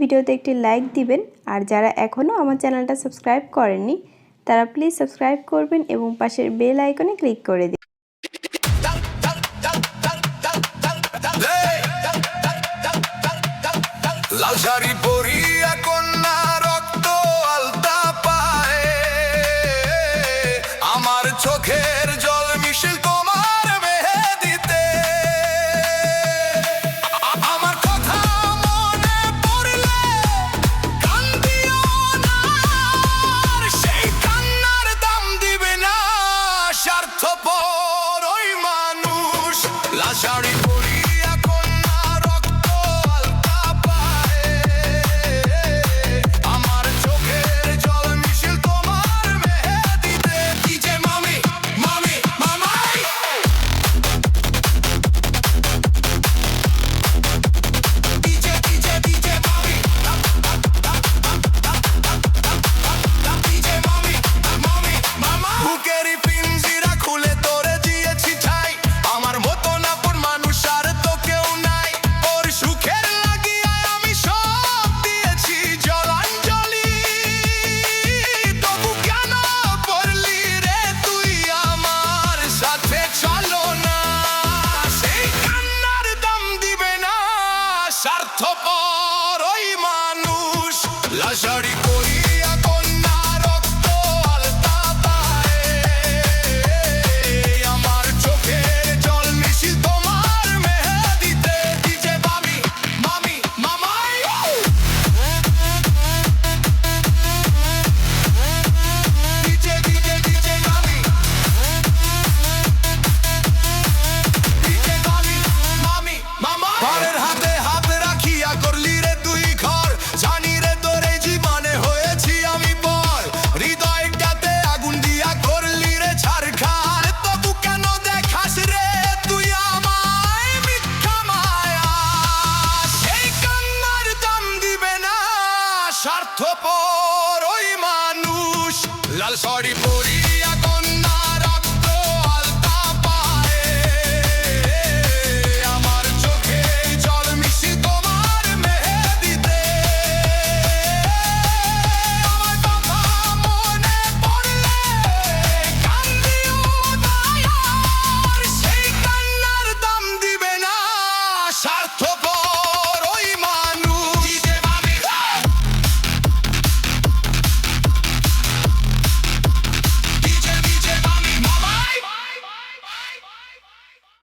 ভিডিওতে একটি লাইক দিবেন। আর যারা এখনও আমার চ্যানেলটা সাবস্ক্রাইব করেননি তারা প্লিজ সাবস্ক্রাইব করবেন এবং পাশের বেল আইকনে ক্লিক করে দিন। লাল শাড়ি পরিয়া কন্যা রক্ত আলতা পায়ে, আমার চোখের জল মিশিল তোমার মেহেদিতে। আমার কথা মনে পড়লে কান্দিও না, সেই কান্নার দাম দিবে না স্বার্থপর ওই মানুষ। লাল শাড়ি